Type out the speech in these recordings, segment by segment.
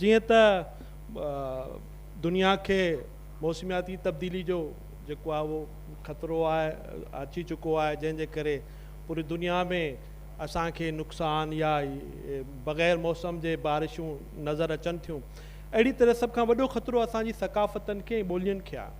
जीअं त दुनिया खे मौसमियाती तब्दीली जो जेको आहे उहो ख़तरो आहे अची चुको आहे, जंहिंजे करे पूरी दुनिया में असांखे नुक़सान या बग़ैर मौसम जे बारिशूं नज़र अचनि थियूं। अहिड़ी तरह सभ खां वॾो ख़तरो असांजी सकाफ़तनि खे ॿोलियुनि खे आहे।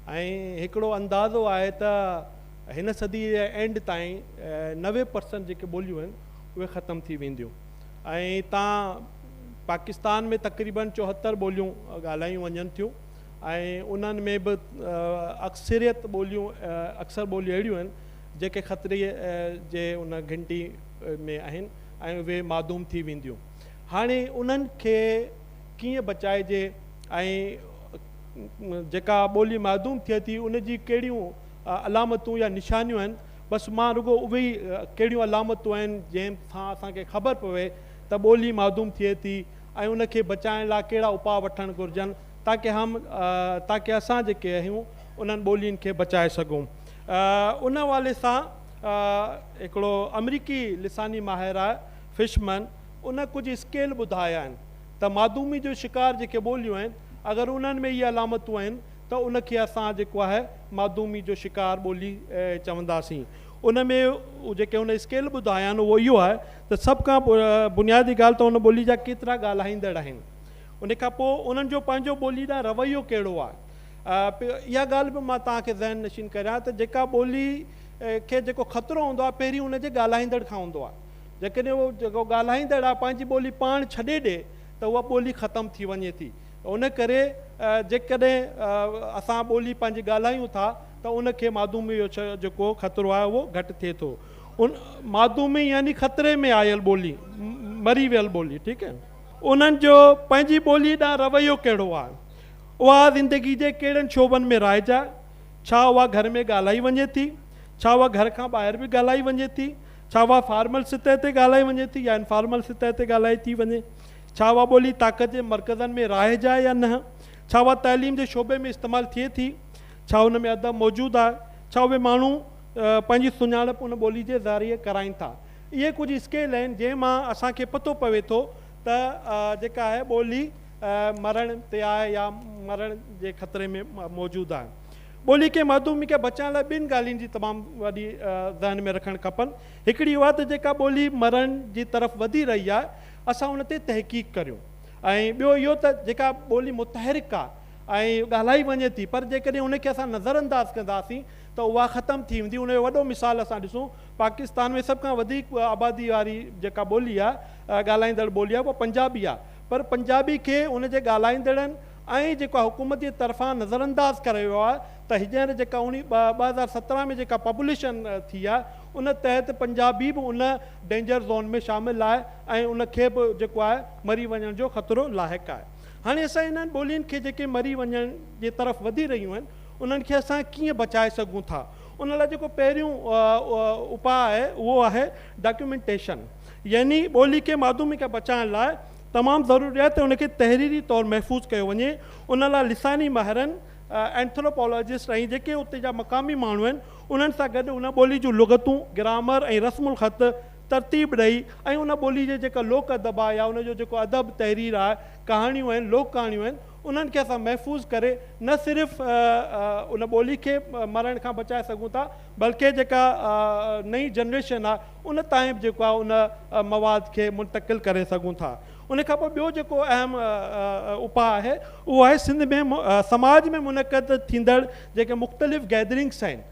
ऐं हिकिड़ो अंदाज़ो आहे त हिन सदी जे एंड ताईं 90% जेके ॿोलियूं आहिनि उहे ख़तमु थी वेंदियूं। ऐं तव्हां पाकिस्तान में तक़रीबन 74 ॿोलियूं ॻाल्हायूं वञनि थियूं ऐं उन्हनि में बि अक्सरियत ॿोलियूं अक्सर ॿोलियूं अहिड़ियूं आहिनि जेके ख़तरे जे उन घंटी में आहिनि ऐं उहे मादूम थी वेंदियूं। हाणे उन्हनि खे कीअं बचाइजे ऐं जेका ॿोली मादूम थिए थी उन जी कहिड़ियूं अलामतूं या निशानियूं आहिनि, बसि मां रुगो उहे ई कहिड़ियूं अलामतूं आहिनि जंहिंसां असांखे ख़बर पवे त ॿोली मादूम थिए थी ऐं उनखे बचाइण लाइ कहिड़ा उपाउ वठणु घुरिजनि ताकी असां जेके आहियूं उन्हनि ॿोलियुनि खे बचाए सघूं। उन हवाले सां हिकिड़ो अमरीकी लिसानी माहिर आहे फिशमन, उन कुझु स्केल ॿुधाया आहिनि त मादूमी जो शिकार जेके ॿोलियूं आहिनि अगरि उन्हनि में इहे अलामतूं आहिनि त उनखे असां जेको आहे मादूमी जो शिकार ॿोली चवंदासीं। उन में जेके उन स्केल ॿुधाया आहिनि उहो इहो आहे त सभ खां बुनियादी ॻाल्हि त उन ॿोली जा केतिरा ॻाल्हाईंदड़ आहिनि, उन खां पोइ उन्हनि जो पंहिंजो ॿोली ॾांहुं रवैयो कहिड़ो आहे। इहा ॻाल्हि बि मां तव्हांखे ज़हन नशीन करियां त जेका ॿोली खे जेको ख़तरो हूंदो आहे पहिरीं उनजे ॻाल्हाईंदड़ खां हूंदो आहे। जेकॾहिं उहो जेको ॻाल्हाईंदड़ आहे पंहिंजी ॿोली पाण छॾे ॾिए त उहा ॿोली ख़तमु थी वञे थी। उन करे जेकॾहिं असां ॿोली पंहिंजी ॻाल्हायूं था त उनखे मादूमी जो जेको ख़तरो आहे उहो घटि थिए थो। उन मादूमी यानी ख़तरे में आयल ॿोली, मरी वियल ॿोली, ठीकु आहे। उन्हनि जो पंहिंजी ॿोली ॾांहुं रवैयो कहिड़ो आहे, उहा ज़िंदगी जे कहिड़नि शोबनि में राइजा, छा उहा घर में ॻाल्हाई वञे थी, छा उहा घर खां ॿाहिरि बि ॻाल्हाई वञे थी, छा उहा फॉर्मल सतह ते ॻाल्हाई वञे थी या इनफॉर्मल सतह ते ॻाल्हाई थी वञे, छा उहा ॿोली ताक़त जे मर्कज़नि में राइजा या न, छा उहा तइलीम जे शोबे में इस्तेमालु थिए थी, छा उन में अदब मौजूदु आहे, छा उहे माण्हू पंहिंजी सुञाणप उन ॿोली जे ज़रिए कराइनि था। इहे कुझु स्केल आहिनि जंहिं मां असांखे पतो पवे थो त जेका आहे ॿोली मरण ते आहे या मरण जे ख़तरे में मौजूदु आहे। ॿोली खे मादूमी खे बचाइण लाइ ॿिनि ॻाल्हियुनि जी तमामु वॾी ज़हन में रखणु खपनि। हिकिड़ी उहा त जेका ॿोली मरण जी तरफ़ वधी रही आहे असां उन ते तहक़ीक़ करियूं, ऐं ॿियो इहो त जेका ॿोली मुतहरिक आहे ऐं ॻाल्हाई वञे थी पर जेकॾहिं उनखे असां नज़रअंदाज़ कंदासीं त उहा ख़तमु थी वेंदी। उनजो वॾो मिसाल असां ॾिसूं, पाकिस्तान में सभ खां वधीक आबादी वारी जेका ॿोली आहे ॻाल्हाईंदड़ ॿोली आहे उहा पंजाबी आहे, पर पंजाबी खे उनजे ॻाल्हाईंदड़नि ऐं जेका हुकूमत जे तरफ़ां नज़रअंदाज़ करे वियो आहे त हींअर जेका 2017 में जेका पब्लिशन थी आहे उन तहत पंजाबी बि उन डेंजर ज़ोन में शामिलु आहे ऐं उनखे बि जेको आहे मरी वञण जो ख़तरो लाहिक़ु आहे। हाणे असां इन्हनि ॿोलियुनि खे जेके मरी वञण जे तरफ़ वधी रहियूं आहिनि उन्हनि खे असां कीअं बचाए सघूं था। उन लाइ जेको पहिरियों उपाउ आहे उहो आहे डॉक्यूमेंटेशन, यानी ॿोली खे मादूमी खे बचाइण लाइ तमामु ज़रूरी आहे त उनखे तहरीरी तौरु महफ़ूज़ कयो वञे। उन लाइ लिसानी माहिरनि, एंथ्रोपोलॉजिस्ट ऐं जेके उते जा मक़ामी माण्हू आहिनि उन्हनि सां गॾु उन ॿोली जूं लुग़तूं, ग्रामर ऐं रस्मुल ख़त तरतीब ॾेई ऐं उन ॿोली जे जेका लोक अदब आहे या उनजो जेको अदब तहरीर आहे, कहाणियूं आहिनि, लोक कहाणियूं आहिनि, उन्हनि खे असां महफ़ूज़ करे न सिर्फ़ु उन ॿोली खे मरण खां बचाए सघूं था बल्कि जेका नई जनरेशन आहे उन ताईं बि जेको आहे उन मवाद खे मुंतक़िल करे सघूं था। उन खां पोइ ॿियो जेको अहम उपाउ आहे उहो आहे सिंध में समाज में मुनक़द थींदड़ जेके मुख़्तलिफ़ गैदरिंग्स आहिनि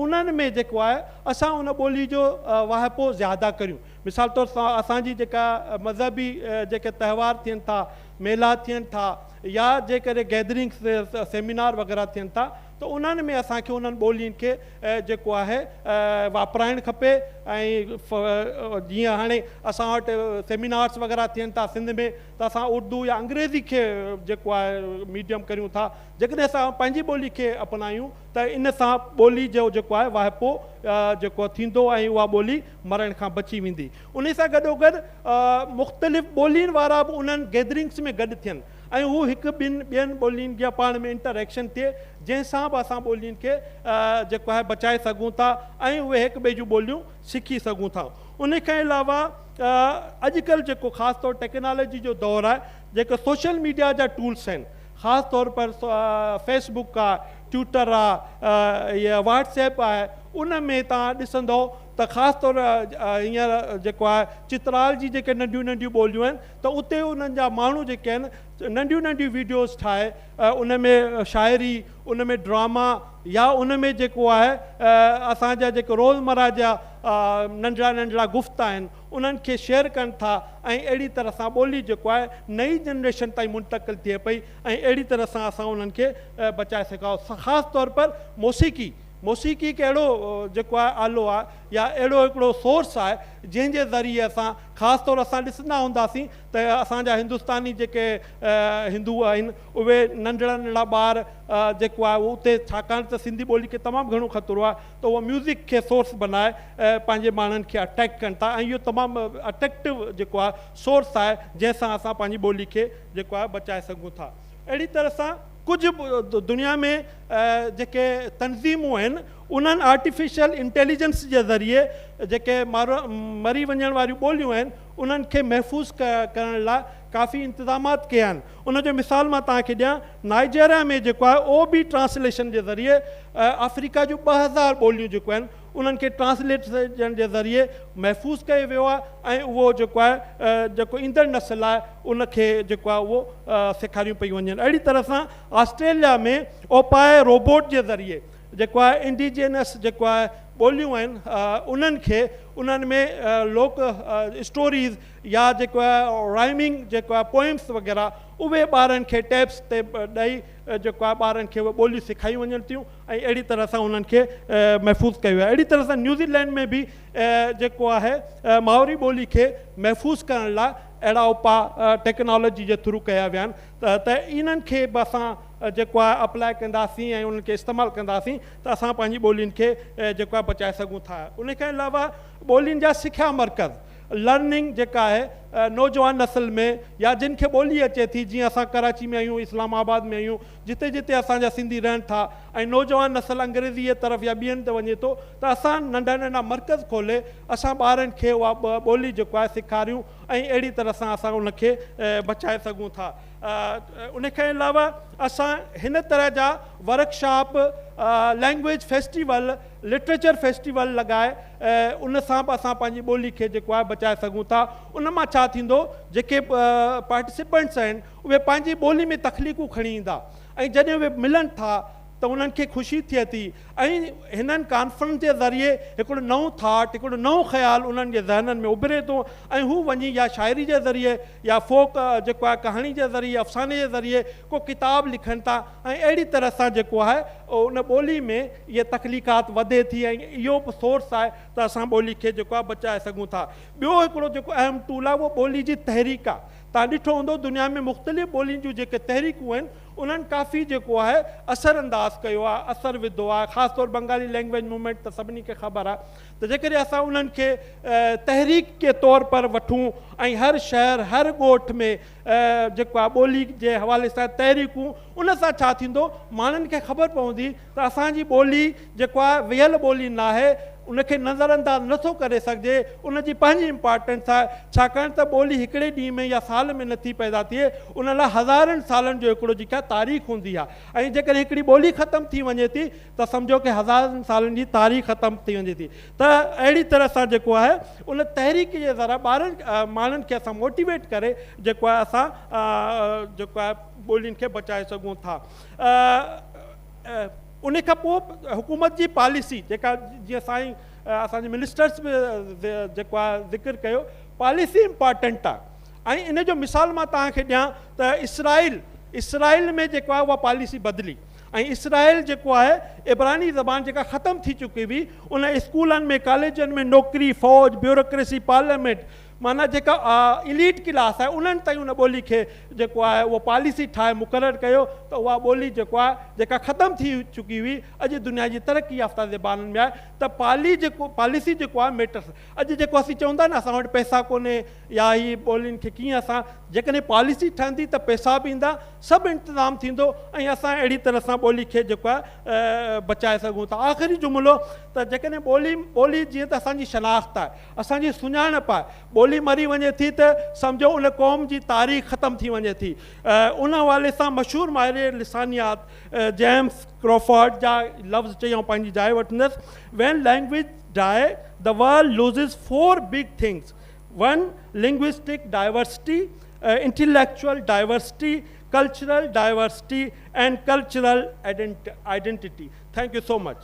उन्हनि में जेको आहे असां उन ॿोली जो वाहिपो ज़्यादा करियूं। मिसाल तौर असांजी जेका मज़हबी जेके त्योहार थियनि था, मेला थियनि था या जेकॾहिं गैदरिंग्स सेमिनार वग़ैरह थियनि था त उन्हनि में असांखे उन्हनि ॿोलियुनि खे जेको आहे वापराइणु खपे। ऐं जीअं हाणे असां वटि सेमिनार्स वग़ैरह थियनि था सिंध में त असां उर्दू या अंग्रेज़ी खे जेको आहे मीडियम करियूं था। जेकॾहिं असां पंहिंजी ॿोली खे अपनायूं त इन सां ॿोली जो जेको आहे वाहिपो जेको थींदो ऐं उहा ॿोली मरण खां बची वेंदी। उन सां गॾोगॾु मुख़्तलिफ़ ॿोलियुनि वारा बि उन्हनि गैदरिंग्स में गॾु थियनि ऐं हू हिकु ॿियनि ॿोलियुनि जा पाण में इंटरेक्शन थिए जंहिंसां बि असां ॿोलियुनि खे जेको आहे बचाए सघूं था ऐं उहे हिक ॿिए जूं ॿोलियूं सिखी सघूं था। उन खां अलावा अॼुकल्ह जेको ख़ासि तौरु टेक्नोलॉजी जो दौरु आहे, जेके सोशल मीडिया जा टूल्स आहिनि, ख़ासि तौर पर फेसबुक आहे, ट्विटर आहे, या व्हाट्सएप आहे, उन में तव्हां ॾिसंदो त ख़ासि तौरु हींअर जेको आहे चित्राल जी जेके नंढियूं नंढियूं ॿोलियूं आहिनि त उते उन्हनि जा माण्हू जेके आहिनि नंढियूं नंढियूं वीडियोज़ ठाहे उन में शाइरी, उन में ड्रामा, या उन में जेको आहे असांजा जेके रोज़मर्रा जा नंढड़ा नंढड़ा गुफ़्ता आहिनि उन्हनि खे शेयर कनि था ऐं अहिड़ी तरह सां ॿोली जेको आहे नई जनरेशन ताईं मुंतक़िल थिए पई ऐं अहिड़ी तरह सां असां उन्हनि खे बचाए सघूं। ख़ासि तौर पर मौसीक़ी हिकु अहिड़ो जेको आहे आलो आहे या अहिड़ो हिकिड़ो सोर्स आहे जंहिंजे ज़रिए असां ख़ासि तौरु असां ॾिसंदा हूंदासीं त असांजा हिंदुस्तानी जेके हिंदू आहिनि उहे नंढड़ा नंढड़ा ॿार जेको आहे उते, छाकाणि त सिंधी ॿोली खे तमामु घणो ख़तरो आहे, त उहो म्यूज़िक खे सोर्स बनाए पंहिंजे माण्हुनि खे अटैक कनि था ऐं इहो तमामु अट्रैक्टिव जेको आहे सोर्स आहे जंहिंसां असां पंहिंजी ॿोली खे जेको आहे बचाए सघूं था। अहिड़ी तरह सां कुझु दुनिया में जेके तनज़ीमूं आहिनि उन्हनि आर्टिफिशियल इंटेलिजेंस जे ज़रिए जेके मरी वञण वारियूं ॿोलियूं आहिनि उन्हनि खे महफ़ूज़ करण लाइ काफ़ी इंतज़ामात कया आहिनि। उन जो मिसाल मां तव्हांखे ॾियां, नाइजीरिया में जेको आहे OB ट्रांसलेशन जे ज़रिए अफ्रीका जूं 2000 ॿोलियूं जेको आहिनि उन्हनि खे ट्रांसलेशन जे ज़रिए महफ़ूज़ कयो वियो आहे ऐं उहो जेको आहे जेको ईंदड़ नस्ल आहे उनखे जेको आहे उहो सेखारियूं पयूं वञनि। अहिड़ी तरह सां ऑस्ट्रेलिया में ओपाए रोबोट जे ज़रिए जेको आहे इंडिजिनस जेको आहे ॿोलियूं आहिनि उन्हनि में लोक स्टोरीज़ या जेको आहे राइमिंग जेको आहे पोइम्स वग़ैरह उहे ॿारनि खे टैब्स ते ॾेई जेको आहे ॿारनि खे उहे ॿोलियूं सेखारियूं वञनि थियूं ऐं अहिड़ी तरह सां उन्हनि खे महफ़ूज़ कयो आहे। अहिड़ी तरह सां न्यूज़ीलैंड में बि जेको आहे मावरी ॿोली खे महफ़ूज़ करण लाइ अहिड़ा उपाउ टेक्नोलॉजी जे थ्रू कया विया आहिनि त इन्हनि खे बि असां जेको आहे अप्लाई कंदासीं ऐं उन्हनि खे इस्तेमालु कंदासीं त असां पंहिंजी ॿोलियुनि खे जेको आहे बचाए सघूं था। उन खां अलावा ॿोलियुनि जा सिखिया मर्कज़, लर्निंग जेका आहे नौजवान नस्ल में या जिन खे ॿोली अचे थी, जीअं असां कराची में आहियूं, इस्लामाबाद में आहियूं, जिते जिते असांजा सिंधी रहनि था ऐं नौजवान नस्ल अंग्रेज़ीअ तरफ़ या ॿियनि ते वञे थो त असां नंढा नंढा मर्कज़ खोले असां ॿारनि खे उहा ॿोली जेको आहे सेखारियूं ऐं अहिड़ी तरह सां असां उनखे बचाए सघूं था। उन खां अलावा असां हिन तरह जा workshop, language festival, literature festival लॻाए उन सां बि असां पंहिंजी ॿोली खे जेको आहे बचाए सघूं था। उन मां छा थींदो, जेके पार्टिसिपेंट्स आहिनि उहे पंहिंजी ॿोली में तख़लीक़ूं खणी ईंदा ऐं जॾहिं उहे मिलनि था त उन्हनि खे ख़ुशी थिए थी ऐं हिननि कॉन्फ्रेंस जे ज़रिए हिकिड़ो नओं थाट, हिकिड़ो नओं ख़्यालु उन्हनि जे ज़हननि में उभिरे थो ऐं हू वञी या शाइरी जे ज़रिए या फोक जेको आहे कहाणी जे ज़रिए, अफ़साने जे ज़रिए को किताब लिखनि था ऐं अहिड़ी तरह सां जेको आहे उन ॿोली में इहे तख़लीक़ात वधे थी ऐं इहो बि सोर्स आहे त असां ॿोली खे जेको आहे बचाए सघूं था। ॿियो हिकिड़ो जेको अहम टूल आहे उहो ॿोली जी तहरीक आहे। तव्हां ॾिठो हूंदो दुनिया में मुख़्तलिफ़ ॿोलियुनि जूं जेके तहरीकूं आहिनि उन्हनि काफ़ी जेको आहे असर अंदाज़ कयो आहे, असर विधो आहे। ख़ासि तौरु बंगाली लैंग्वेज मूवमेंट त सभिनी खे ख़बर आहे त जेकॾहिं असां उन्हनि खे तहरीक के तौर पर वठूं ऐं हर शहर, हर ॻोठ में जेको आहे ॿोली जे हवाले सां तहरीकूं, उन सां छा थींदो, माण्हुनि खे ख़बर पवंदी त असांजी ॿोली जेको आहे वियल ॿोली न आहे, उनखे नज़रअंदाज़ नथो करे सघिजे, उनजी पंहिंजी इम्पॉर्टेंस आहे। छाकाणि त ॿोली हिकिड़े ॾींहं में या साल में नथी पैदा थिए, उन लाइ हज़ारनि सालनि जो हिकिड़ो जेका तारीख़ हूंदी आहे ऐं जेकॾहिं हिकिड़ी ॿोली ख़तमु थी वञे थी त सम्झो की हज़ारनि सालनि जी तारीख़ ख़तमु थी वञे थी। त अहिड़ी तरह सां जेको आहे उन तहरीक जे ज़रिए माण्हुनि खे असां मोटिवेट करे जेको आहे असां जेको आहे ॿोलियुनि खे बचाए सघूं था। उन खां पोइ हुकूमत जी पॉलिसी जेका, जीअं साईं असांजे मिनिस्टर्स बि जेको आहे ज़िक्र कयो, पॉलिसी इम्पॉर्टेंट आहे। ऐं इन जो मिसाल मां तव्हांखे ॾियां त इसराइल में जेको आहे उहा पॉलिसी बदिली ऐं इसराइल जेको आहे इब्रानी ज़बान जेका ख़तमु थी चुकी हुई, उन स्कूलनि में, कॉलेजनि में नौकिरी, फ़ौज, ब्यूरोक्रेसी, पार्लियामेंट, माना जेका इलीट क्लास आहे उन्हनि ताईं उन ॿोली खे जेको आहे उहो पॉलिसी ठाहे मुक़ररु कयो त उहा ॿोली जेको आहे जेका ख़तमु थी चुकी हुई अॼु दुनिया जी तरक़ी याफ़्ता ज़बानुनि में आहे त पॉलिसी जेको आहे मैटर्स। अॼु जेको असीं चवंदा न असां वटि पैसा कोन्हे या ही ॿोलियुनि खे कीअं असां जेकॾहिं पॉलिसी ठहंदी त पैसा बि ईंदा, सभु इंतज़ाम थींदो ऐं असां अहिड़ी तरह सां ॿोली खे जेको आहे बचाए सघूं था। आख़िरी जुमिलो त जेकॾहिं ॿोली जीअं त असांजी शनाख़्त आहे, असांजी सुञाणप आहे, ॿोली मरी वञे थी त सम्झो उन क़ौम जी तारीख़ ख़तमु थी वञे थी। उन हवाले सां मशहूरु माहिर लिसानियात जेम्स क्रॉफर्ड जा लफ़्ज़ चई ऐं पंहिंजी जाइ वठंदुसि, when language dies the world loses 4 big things, 1 linguistic diversity, intellectual diversity, cultural diversity and cultural identity. Thank you so much.